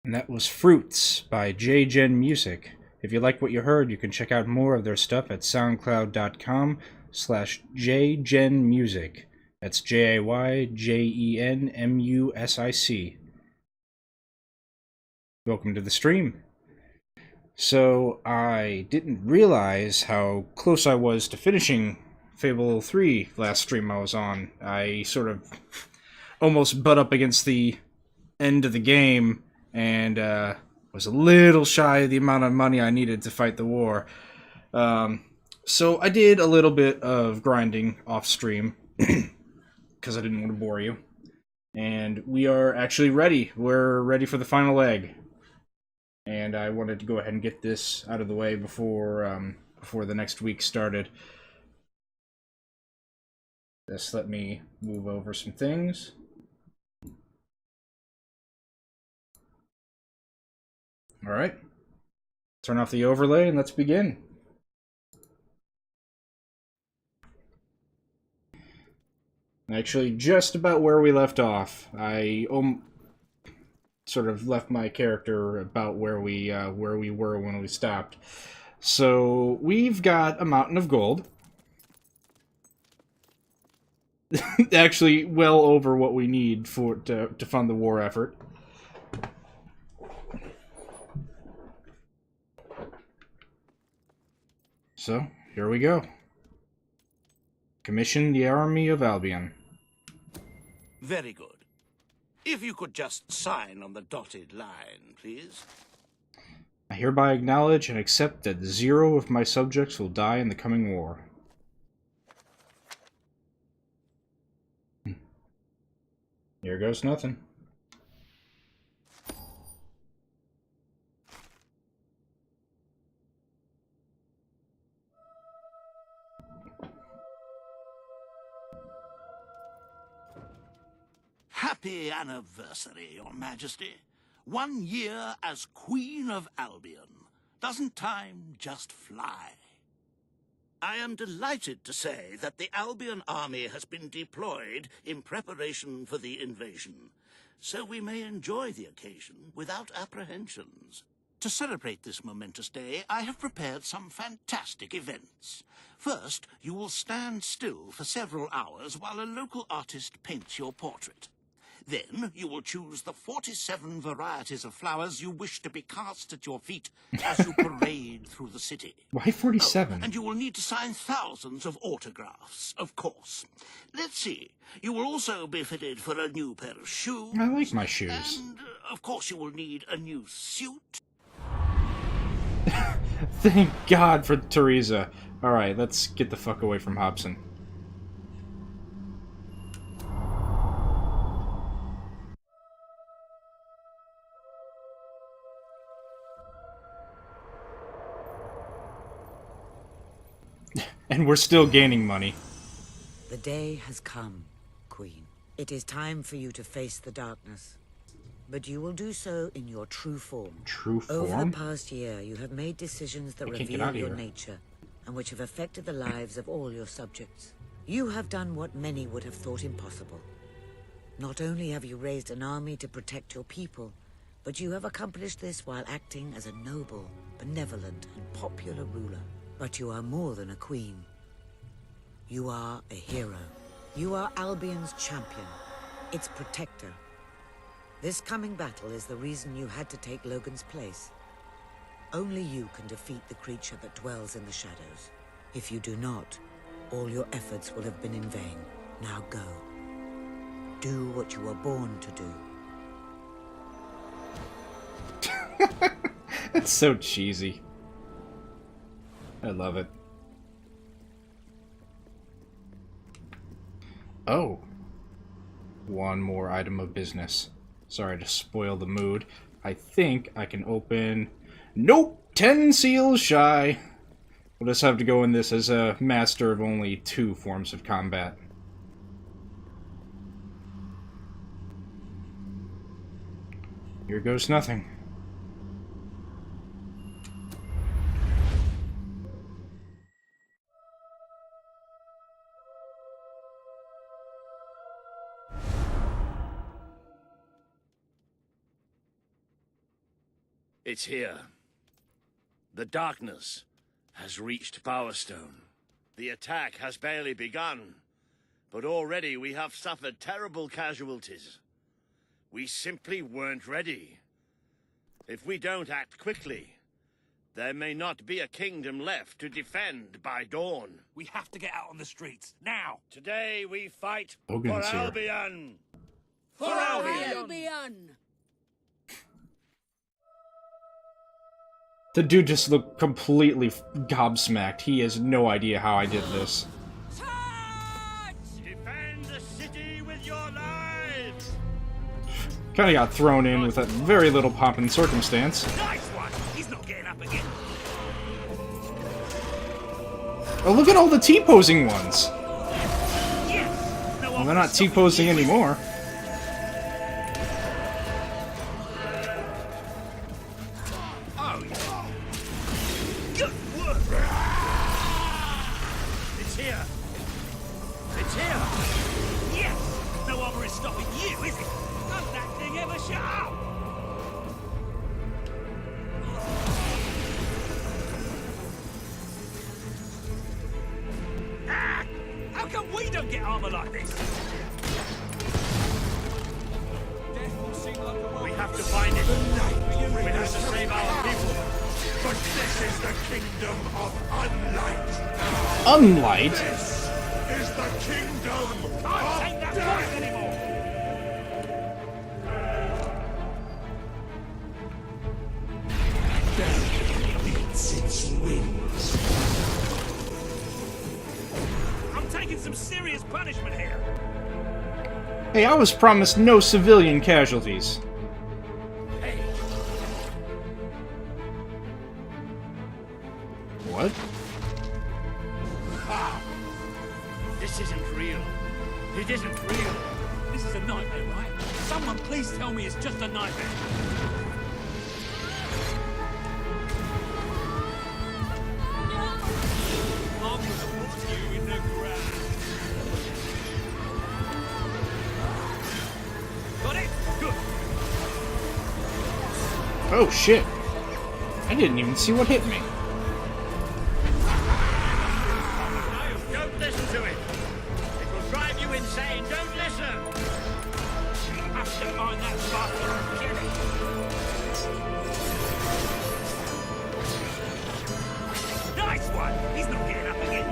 And that was Fruits by JGen Music. If you like what you heard, you can check out more of their stuff at soundcloud.com/JGenMusic. That's JayJenMusic. Welcome to the stream. So, I didn't realize how close I was to finishing Fable 3 last stream I was on. I sort of almost butt up against the end of the game and was a little shy of the amount of money I needed to fight the war. So I did a little bit of grinding off stream because I didn't want to bore you. And we are actually ready. We're ready for the final leg. And I wanted to go ahead and get this out of the way before the next week started. Just let me move over some things. Alright. Turn off the overlay and let's begin. Actually, just about where we left off. I sort of left my character about where we were when we stopped. So we've got a mountain of gold. Actually, well over what we need to fund the war effort. So here we go. Commission the Army of Albion. Very good. If you could just sign on the dotted line, please. I hereby acknowledge and accept that 0 of my subjects will die in the coming war. Here goes nothing. Happy anniversary, Your Majesty. 1 year as Queen of Albion. Doesn't time just fly? I am delighted to say that the Albion army has been deployed in preparation for the invasion, so we may enjoy the occasion without apprehensions. To celebrate this momentous day, I have prepared some fantastic events. First, you will stand still for several hours while a local artist paints your portrait. Then you will choose the 47 varieties of flowers you wish to be cast at your feet as you parade through the city. Why 47? Oh, and you will need to sign thousands of autographs, of course. Let's see. You will also be fitted for a new pair of shoes. I like my shoes. And, of course, you will need a new suit. Thank God for Teresa. Alright, let's get the fuck away from Hobson. And we're still gaining money. The day has come, Queen. It is time for you to face the darkness. But you will do so in your true form. True form? Over the past year, you have made decisions that reveal your nature, and which have affected the lives of all your subjects. You have done what many would have thought impossible. Not only have you raised an army to protect your people, but you have accomplished this while acting as a noble, benevolent, and popular ruler. But you are more than a queen. You are a hero. You are Albion's champion, its protector. This coming battle is the reason you had to take Logan's place. Only you can defeat the creature that dwells in the shadows. If you do not, all your efforts will have been in vain. Now go. Do what you were born to do. It's so cheesy. I love it. Oh. One more item of business. Sorry to spoil the mood. I think I can open... Nope! 10 seals shy! We'll just have to go in this as a master of only 2 forms of combat. Here goes nothing. It's here. The darkness has reached Power Stone. The attack has barely begun, but already we have suffered terrible casualties. We simply weren't ready. If we don't act quickly, there may not be a kingdom left to defend by dawn. We have to get out on the streets, now! Today we fight Hogan's for here. Albion! For Albion! The dude just looked completely gobsmacked. He has no idea how I did this. Defend the city with your lives! Kinda got thrown in with that very little pomp and circumstance. Nice one! He's not getting up again. Oh, look at all the T-posing ones! Yes! No Well, they're not T-posing anymore. Oh, good work! It's here! It's here! Yes! No armor is stopping you, is it? Does that thing ever shut up? Ah! How come we don't get armor like this? We have to find it. We have to save our people. But this is the kingdom of Unlight. Unlight? This is the kingdom Can't take that voice anymore! beats its wings. I'm taking some serious punishment here. Hey, I was promised no civilian casualties. Hey, What? this isn't real. It isn't real. This is a nightmare, right? Someone please tell me it's just a nightmare. I'm gonna put you in the ground. Got it? Good. Oh shit. I didn't even see what hit me. Don't listen to it. It will drive you insane. Don't listen. You have to find that bastard and get it. Nice one! He's not getting up again.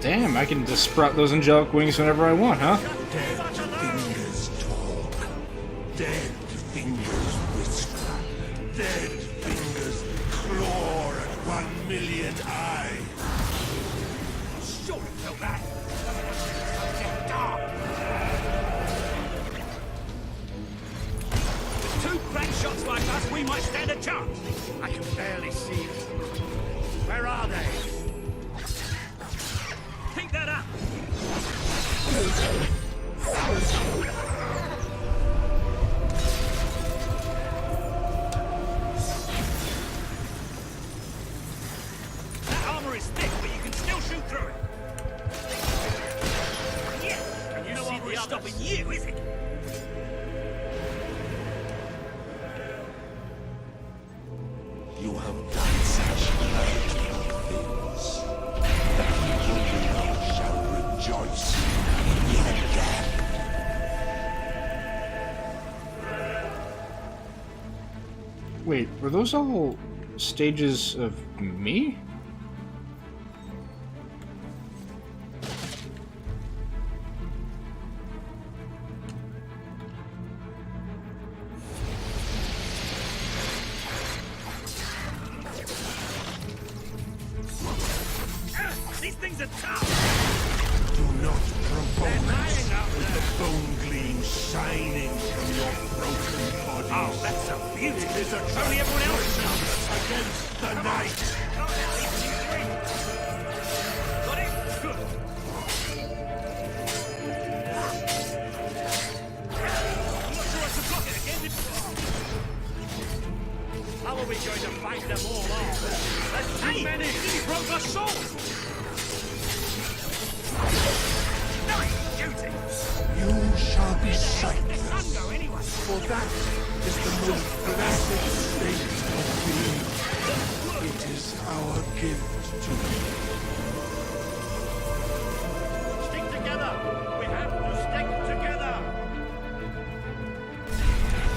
Damn, I can just sprout those angelic wings whenever I want, huh? Dead fingers talk. Dead fingers whisper. Dead fingers claw at 1 million eyes. Sure it felt that. Get dark. With two crack shots like us, we might stand a chance. I can barely see them. Where are they? Pick that up. That armor is thick, but you can still shoot through it. Yes! Can you No see armor the is others? stopping you, is it? You have done such frightful things that we now shall rejoice in your death. Wait, were those all stages of me? These things are tough. Do not provoke us with the bone gleam shining from your broken body. Oh, that's a beauty. It is a Only everyone else transgression against the night. Got it? Good. I'm not sure I should block it again. How are we going to fight them all off? There's too Hey, many. he broke our sword. Nice shooting. You shall be sightless. Let the sun go anyway. For that is the most blessed state of being. It is our gift to you. Stick together! We have to stick together!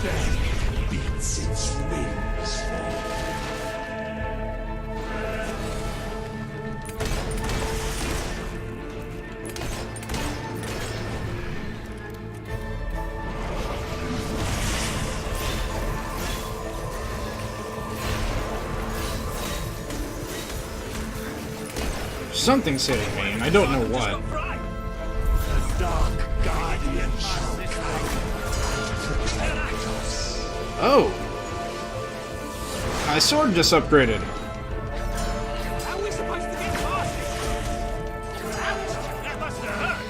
Death beats its wings forward. Something's hitting me, and I don't know what. The Dark Guardian shall come and protect us. Oh! My sword just upgraded. How are we supposed to get past it? Ouch! That must have hurt.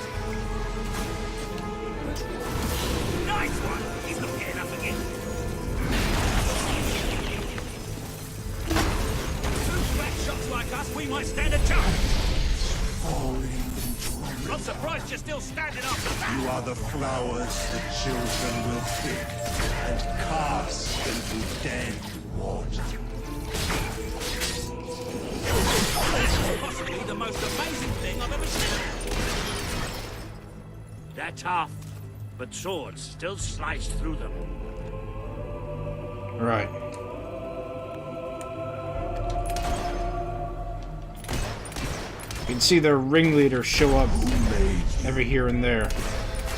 Nice one! He's not getting up again. Two flat shots like us, we might stand a chance. Falling into a I'm surprised you're still standing after that. You are the flowers the children will pick and cast into dead water. That's possibly the most amazing thing I've ever seen. They're tough, but swords still slice through them. Right. You can see their ringleader show up every here and there.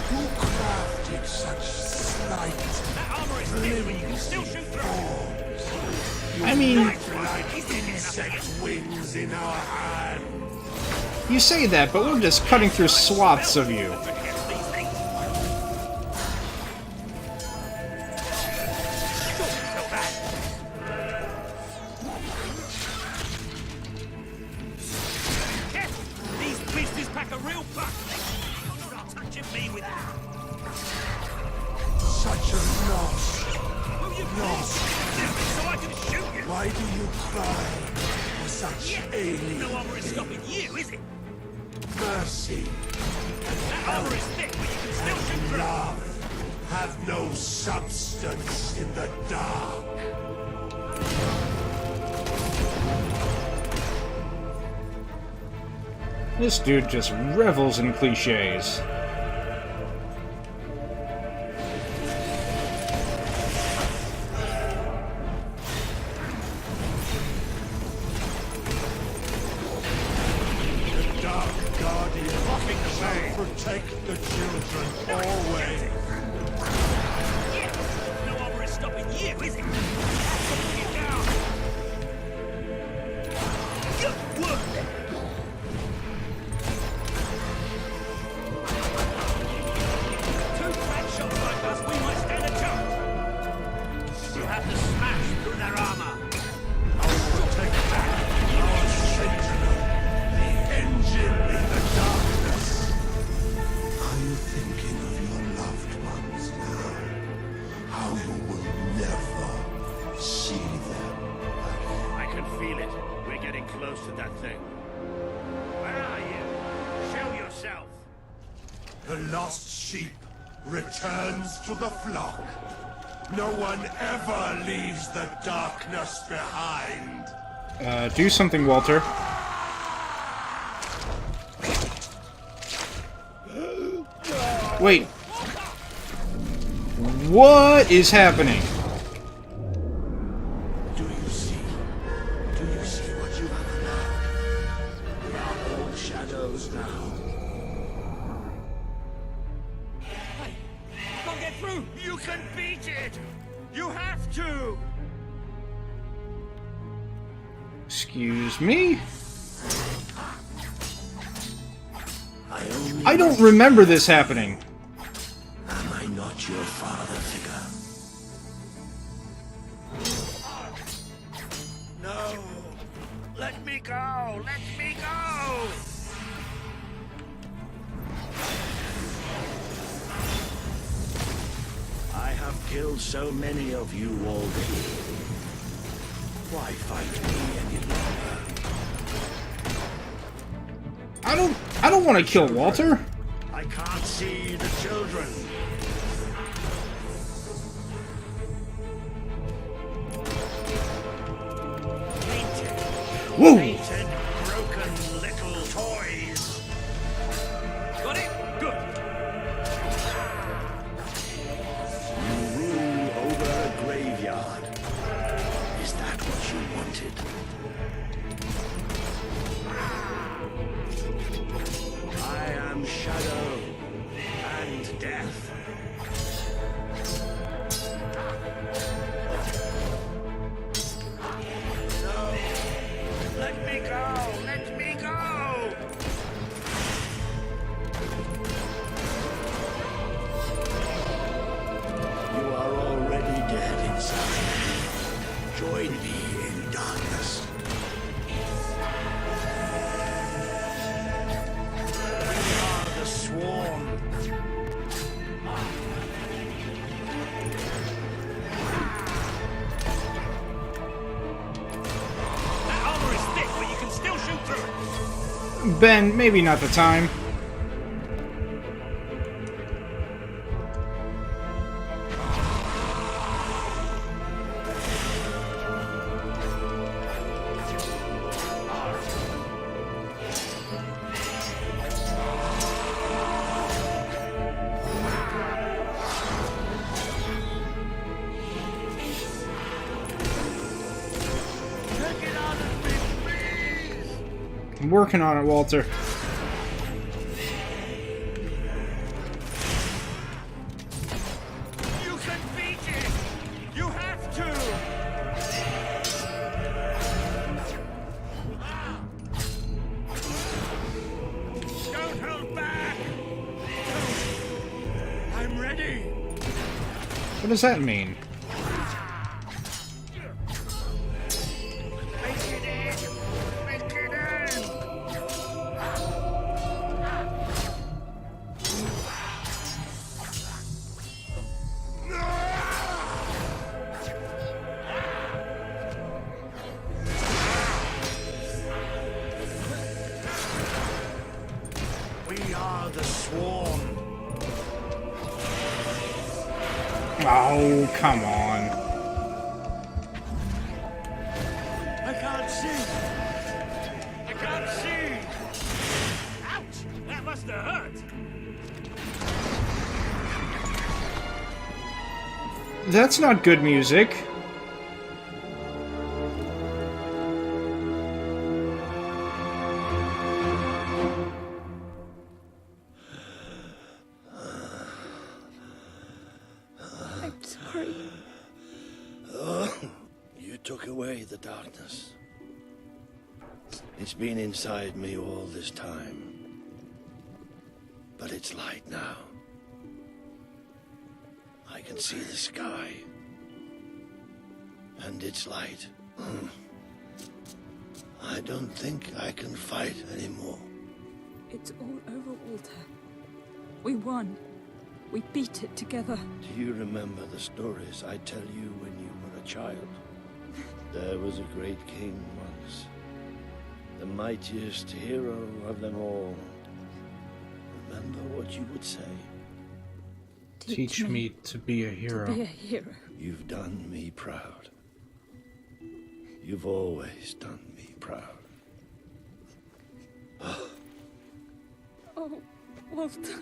Who crafted such slight That armor is thick, but you can still shoot through it. I mean, like insect wings in our hand? you say that, but we're just cutting through swaths of you. Against these things. Don't feel bad. Careful! These beasties pack a real punch. Start touching me with that. Such a loss. Will you please do it so I can shoot you? Why do you cry for such alien No armor is stopping you, is it? mercy? That armor is thick, but you can still shoot through it. Love have no substance in the dark. This dude just revels in cliches. The Dark Guardian shall protect the children always. No armor is stopping you, is it? Putting it down. Good work. Two flat shots like us, we might stand a chance. You have to smash through their armor. Protect back our sentinel, the engine in the darkness. Are you thinking of your loved ones now? How you will never see them again. I can feel it. We're getting close to that thing. Where are you? Show yourself. The lost sheep returns to the flock. No one ever leaves the darkness behind. Do something, Walter. Wait. What is happening? Do you see? Do you see what you have allowed? We are all shadows now. Can't get through. You can beat it! You have to! Excuse me? I I don't remember this happening. Am I not your father figure? No! Let me go! Let me go! I have killed so many of you already. Why fight me any longer? I don't want to kill Walter. I can't see the children. Whoa! Painted, broken little toys. Got it? Good. You rule over a graveyard. Is that what you wanted? I am shadow and death. No! Let me go! Let me go! You are already dead inside. Join me in darkness. We are the swarm. That armor is thick, but you can still shoot through it. Ben, maybe not the time. Take it out of me, please! I'm working on it, Walter. You can beat it! You have to! Don't hold back! Don't. I'm ready! What does that mean? Make it in! Make it in! We are the swarm. Oh, come on. I can't see. I can't see. Ouch! That must have hurt. That's not good music. I'm sorry. You took away the darkness. It's been inside me all this time. But it's light now. I can see the sky. And it's light. I don't think I can fight anymore. It's all over, Walter. We won. We beat it together. Do you remember the stories I tell you when you were a child? There was a great king once. The mightiest hero of them all. Remember what you would say? Teach me to be a hero. To be a hero. You've done me proud. You've always done me proud. Oh, Walter.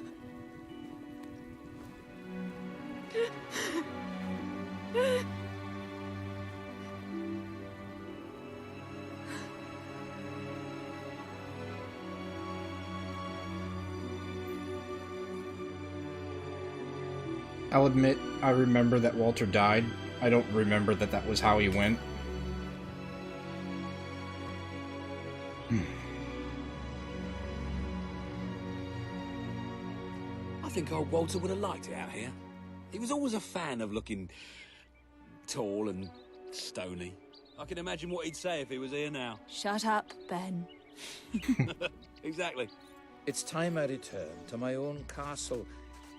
I'll admit, I remember that Walter died. I don't remember that that was how he went. I think old Walter would have liked it out here. He was always a fan of looking tall and stony. I can imagine what he'd say if he was here now. Shut up, Ben. Exactly. It's time I return to my own castle.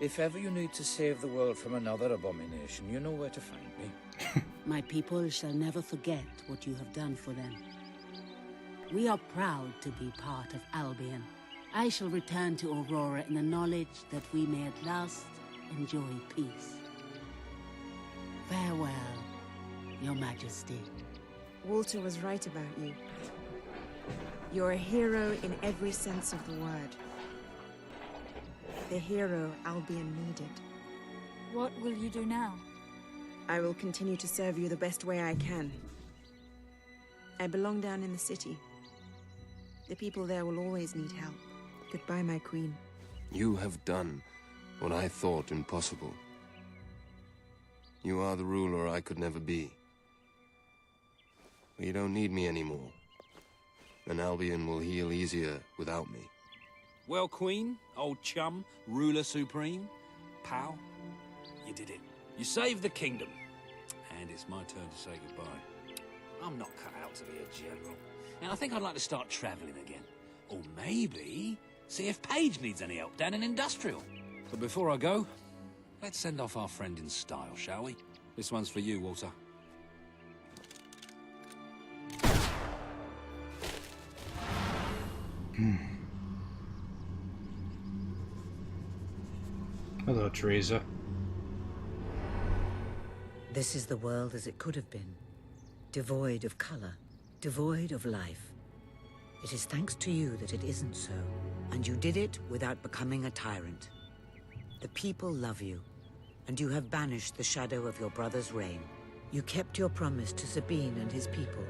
If ever you need to save the world from another abomination, you know where to find me. My people shall never forget what you have done for them. We are proud to be part of Albion. I shall return to Aurora in the knowledge that we may at last enjoy peace. Farewell, Your Majesty. Walter was right about you. You're a hero in every sense of the word. The hero Albion needed. What will you do now? I will continue to serve you the best way I can. I belong down in the city. The people there will always need help. Goodbye, my queen. You have done what I thought impossible. You are the ruler I could never be. You don't need me anymore. And Albion will heal easier without me. Well, Queen, old chum, ruler supreme, pal, you did it. You saved the kingdom. And it's my turn to say goodbye. I'm not cut out to be a general. And I think I'd like to start traveling again. Or maybe see if Paige needs any help down in Industrial. But before I go, let's send off our friend in style, shall we? This one's for you, Walter. Hello, Teresa. This is the world as it could have been. Devoid of color, devoid of life. It is thanks to you that it isn't so. And you did it without becoming a tyrant. The people love you, and you have banished the shadow of your brother's reign. You kept your promise to Sabine and his people,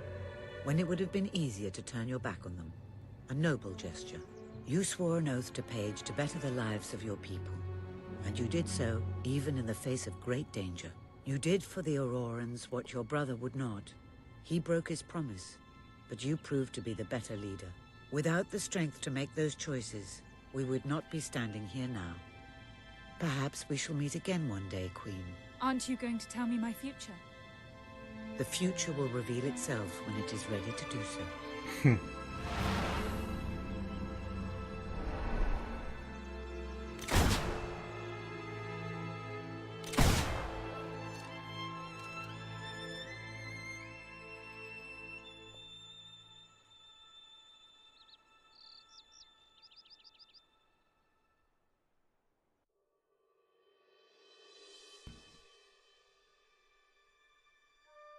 when it would have been easier to turn your back on them. A noble gesture. You swore an oath to Paige to better the lives of your people. And you did so, even in the face of great danger. You did for the Aurorans what your brother would not. He broke his promise, but you proved to be the better leader. Without the strength to make those choices, we would not be standing here now. Perhaps we shall meet again one day, Queen. Aren't you going to tell me my future? The future will reveal itself when it is ready to do so.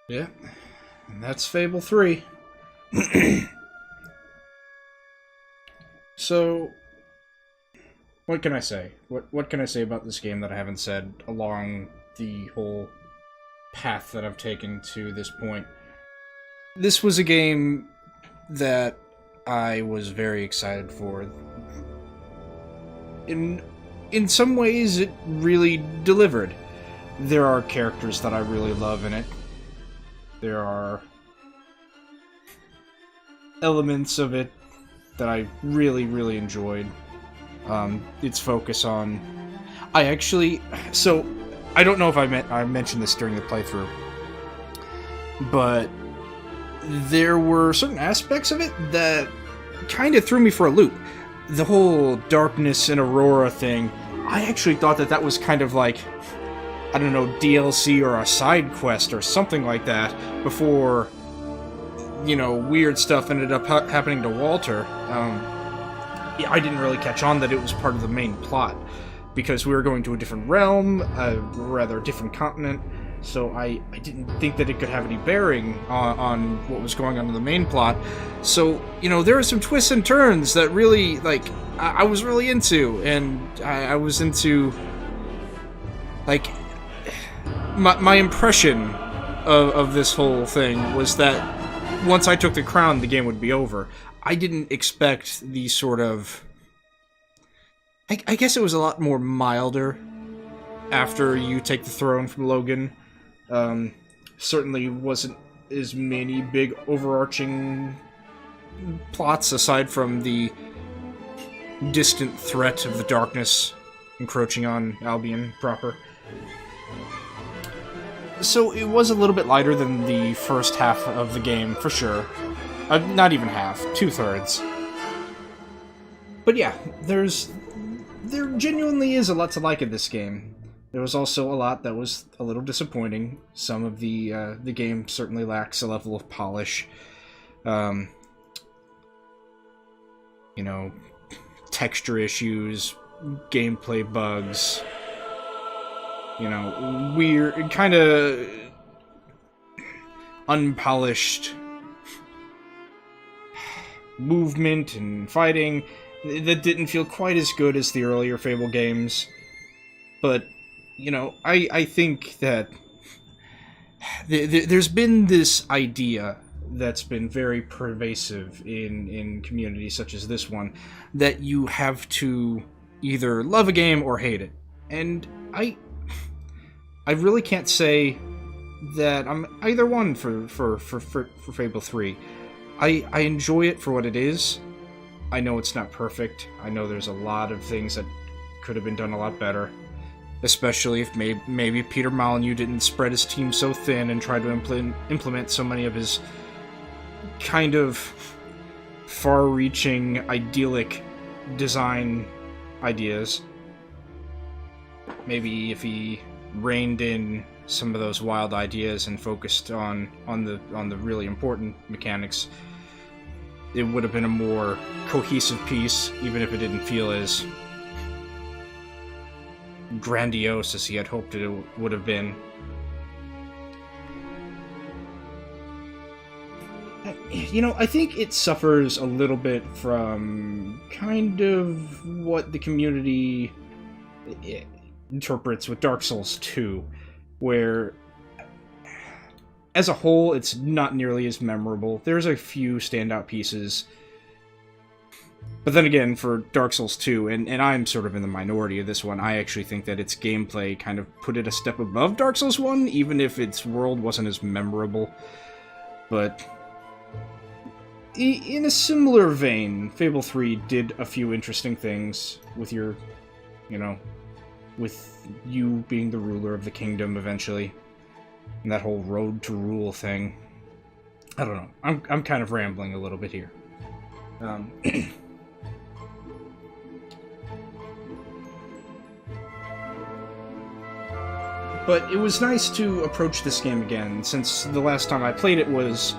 Yeah, and that's Fable 3. So, what can I say? What can I say about this game that I haven't said along the whole path that I've taken to this point? This was a game that I was very excited for. In some ways, it really delivered. There are characters that I really love in it. There are elements of it that I really, really enjoyed. Its focus on... So, I don't know if I mentioned this during the playthrough, but there were certain aspects of it that kind of threw me for a loop. The whole darkness and Aurora thing, I actually thought that was kind of like, I don't know, DLC or a side quest or something like that before, you know, weird stuff ended up happening to Walter. I didn't really catch on that it was part of the main plot because we were going to a different realm, a rather different continent, so I didn't think that it could have any bearing on what was going on in the main plot. So, you know, there are some twists and turns that really, like, I was really into, and I was into, like... My impression of this whole thing was that once I took the crown, the game would be over. I didn't expect the sort of... I guess it was a lot more milder after you take the throne from Logan. Certainly wasn't as many big overarching plots aside from the distant threat of the darkness encroaching on Albion proper. So it was a little bit lighter than the first half of the game, for sure. Not even half, 2/3. But yeah, there genuinely is a lot to like in this game. There was also a lot that was a little disappointing. Some of the game certainly lacks a level of polish. You know, texture issues, gameplay bugs. You know, weird, kind of unpolished movement and fighting that didn't feel quite as good as the earlier Fable games. But, you know, I think that there's been this idea that's been very pervasive in communities such as this one, that you have to either love a game or hate it. And I really can't say that I'm either one for Fable 3. I enjoy it for what it is. I know it's not perfect. I know there's a lot of things that could have been done a lot better. Especially if maybe Peter Molyneux didn't spread his team so thin and try to implement so many of his kind of far-reaching, idyllic design ideas. Maybe if he reined in some of those wild ideas and focused on the really important mechanics, it would have been a more cohesive piece, even if it didn't feel as grandiose as he had hoped it would have been. You know, I think it suffers a little bit from kind of what the community interprets with Dark Souls 2, where as a whole it's not nearly as memorable. There's a few standout pieces. But then again, for Dark Souls 2, and I'm sort of in the minority of this one, I actually think that its gameplay kind of put it a step above Dark Souls 1, even if its world wasn't as memorable. But in a similar vein, Fable 3 did a few interesting things with your, you know, with you being the ruler of the kingdom eventually, and that whole road to rule thing. I don't know. I'm kind of rambling a little bit here. But it was nice to approach this game again, since the last time I played it was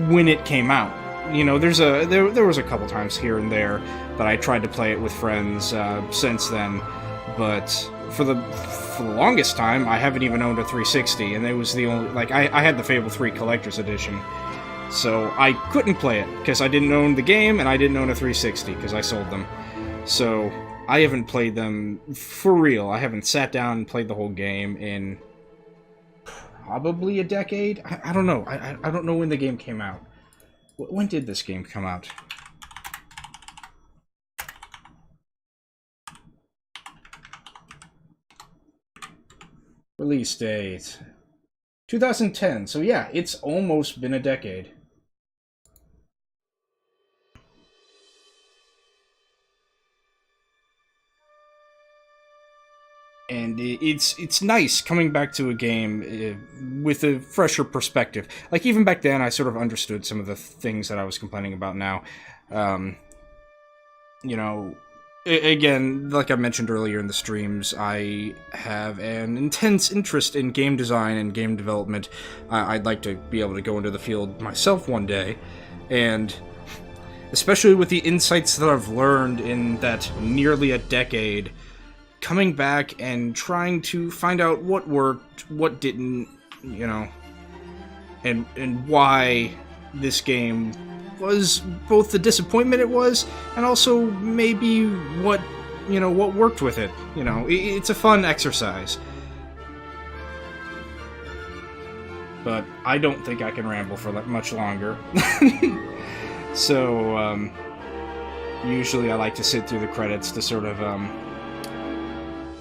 when it came out. You know, there was a couple times here and there that I tried to play it with friends since then, but for the longest time I haven't even owned a 360, and it was the only, like, I had the Fable 3 Collector's Edition, so I couldn't play it because I didn't own the game and I didn't own a 360 because I sold them. So I haven't played them for real. I haven't sat down and played the whole game in probably a decade. I don't know. I don't know when the game came out. When did this game come out? Release date 2010. So yeah, it's almost been a decade. And it's nice coming back to a game with a fresher perspective. Like, even back then, I sort of understood some of the things that I was complaining about now. You know, again, like I mentioned earlier in the streams, I have an intense interest in game design and game development. I'd like to be able to go into the field myself one day, and especially with the insights that I've learned in that nearly a decade, coming back and trying to find out what worked, what didn't, you know, and why this game was both the disappointment it was, and also maybe what, you know, what worked with it. You know, it's a fun exercise. But I don't think I can ramble for much longer. So, usually I like to sit through the credits to sort of,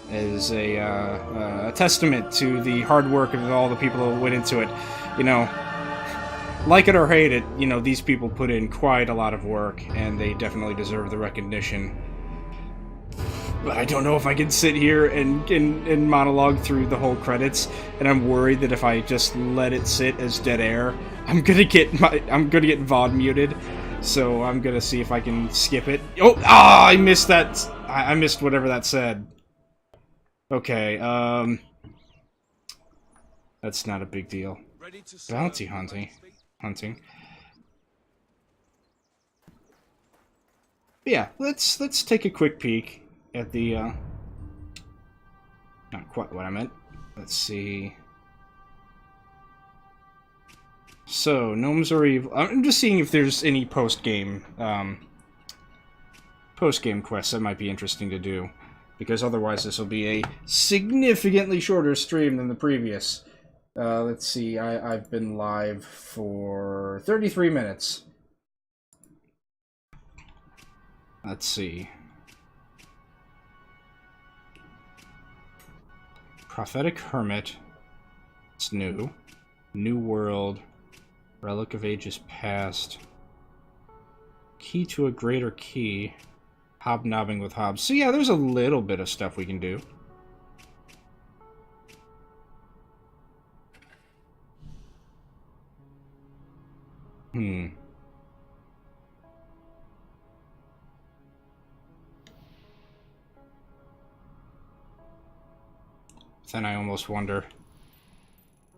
as a testament to the hard work of all the people that went into it. You know, like it or hate it, you know, these people put in quite a lot of work, and they definitely deserve the recognition. But I don't know if I can sit here and monologue through the whole credits, and I'm worried that if I just let it sit as dead air, I'm gonna get VOD muted. So I'm gonna see if I can skip it. I missed that. I missed whatever that said. Okay, that's not a big deal. Bounty hunting. But yeah, let's take a quick peek at the, not quite what I meant. Let's see. So, gnomes are evil. I'm just seeing if there's any post-game quests that might be interesting to do. Because otherwise this will be a significantly shorter stream than the previous. Let's see, I've been live for 33 minutes. Let's see. Prophetic Hermit. It's new. New World. Relic of Ages Past. Key to a Greater Key. Hobnobbing with Hobbs. So yeah, there's a little bit of stuff we can do. Then I almost wonder,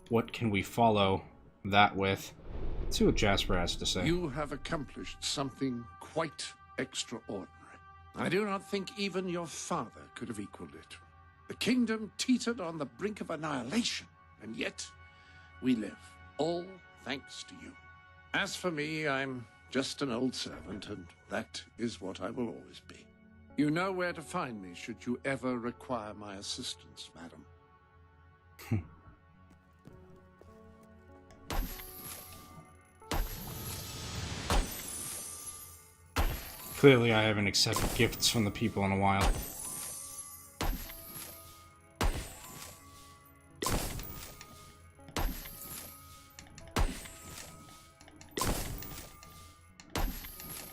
what can we follow that with? Let's see what Jasper has to say. You have accomplished something quite extraordinary. I do not think even your father could have equaled it. The kingdom teetered on the brink of annihilation, and yet we live, all thanks to you. As for me, I'm just an old servant, and that is what I will always be. You know where to find me should you ever require my assistance, madam. Clearly I haven't accepted gifts from the people in a while.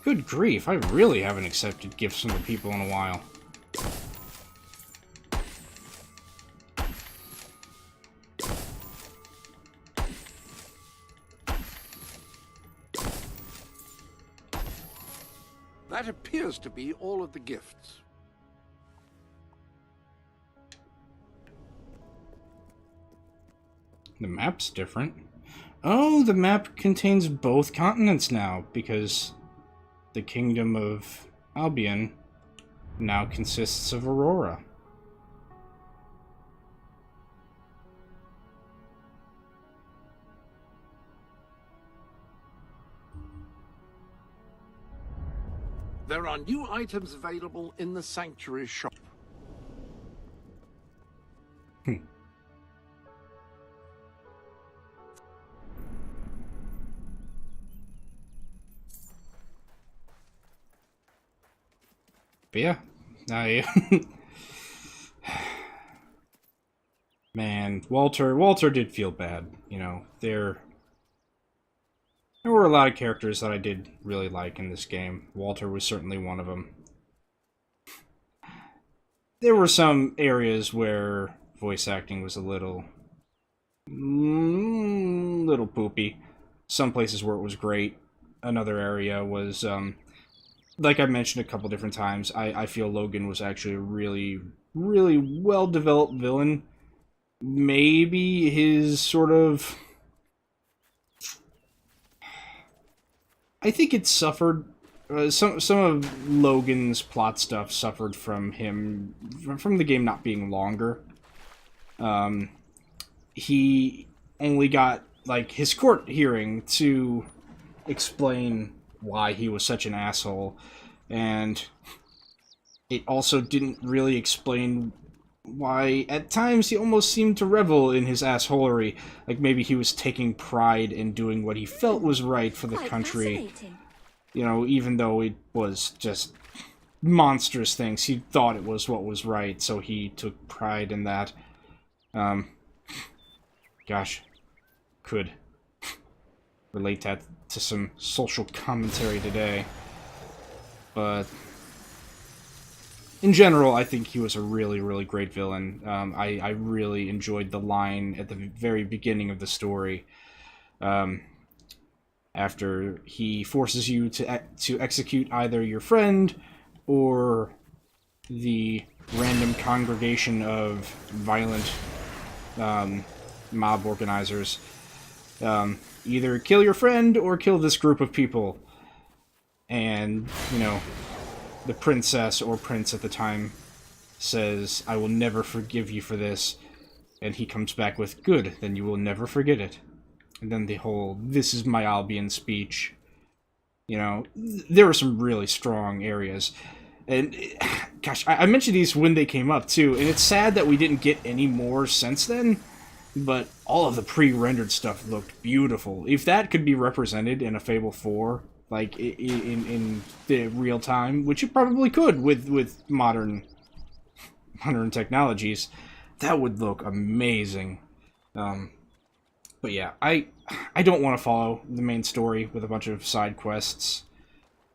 Good grief, I really haven't accepted gifts from the people in a while. That appears to be all of the gifts. The map's different. Oh, the map contains both continents now, because the Kingdom of Albion now consists of Aurora. There are new items available in the Sanctuary shop. But yeah, man, Walter did feel bad. You know, there were a lot of characters that I did really like in this game. Walter was certainly one of them. There were some areas where voice acting was a little poopy. Some places where it was great. Another area was, like I mentioned a couple different times, I feel Logan was actually a really, really well-developed villain. Maybe his sort of... I think it suffered... some of Logan's plot stuff suffered from him... from the game not being longer. He only got, like, his court hearing to explain why he was such an asshole, and it also didn't really explain why at times he almost seemed to revel in his assholery, like maybe he was taking pride in doing what he felt was right for the country, you know, even though it was just monstrous things. He thought it was what was right, so he took pride in that. Gosh, could relate that to some social commentary today. But in general, I think he was a really, really great villain. I really enjoyed the line at the very beginning of the story, after he forces you to execute either your friend or the random congregation of violent mob organizers. Either kill your friend or kill this group of people. And, you know, the princess or prince at the time says, "I will never forgive you for this." And he comes back with, "Good, then you will never forget it." and then the whole "this is my Albion" speech. You know, there were some really strong areas. And, gosh, I mentioned these when they came up, too, and it's sad that we didn't get any more since then, but all of the pre-rendered stuff looked beautiful. If that could be represented in a Fable 4, like, in the real time, which it probably could with modern technologies, that would look amazing. But yeah, I don't want to follow the main story with a bunch of side quests.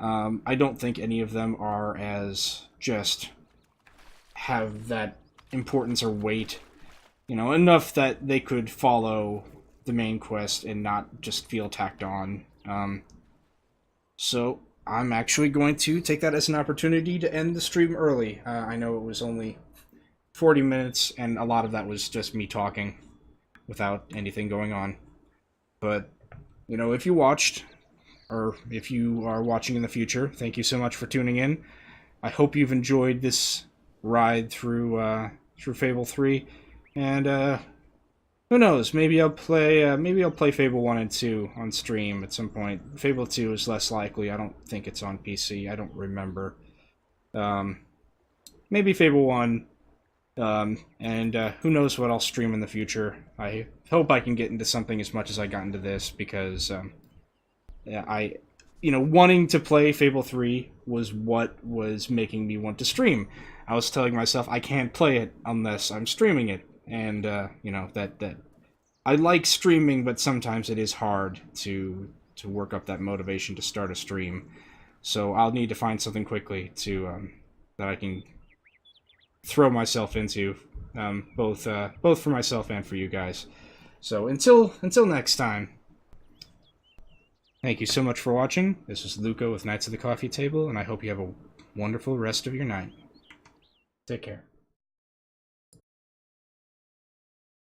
I don't think any of them are as just have that importance or weight, you know, enough that they could follow the main quest and not just feel tacked on. So I'm actually going to take that as an opportunity to end the stream early. I know it was only 40 minutes, and a lot of that was just me talking without anything going on. But, you know, if you watched, or if you are watching in the future, thank you so much for tuning in. I hope you've enjoyed this ride through Fable 3, and who knows? Maybe I'll play Fable 1 and 2 on stream at some point. Fable 2 is less likely. I don't think it's on PC. I don't remember. Maybe Fable 1. And who knows what I'll stream in the future. I hope I can get into something as much as I got into this, because yeah, wanting to play Fable 3 was what was making me want to stream. I was telling myself I can't play it unless I'm streaming it, and that I like streaming, but sometimes it is hard to work up that motivation to start a stream. So I'll need to find something quickly to that I can throw myself into, both for myself and for you guys. So until next time, thank you so much for watching. This is Luca with Knights of the Coffee Table, and I hope you have a wonderful rest of your night. Take care.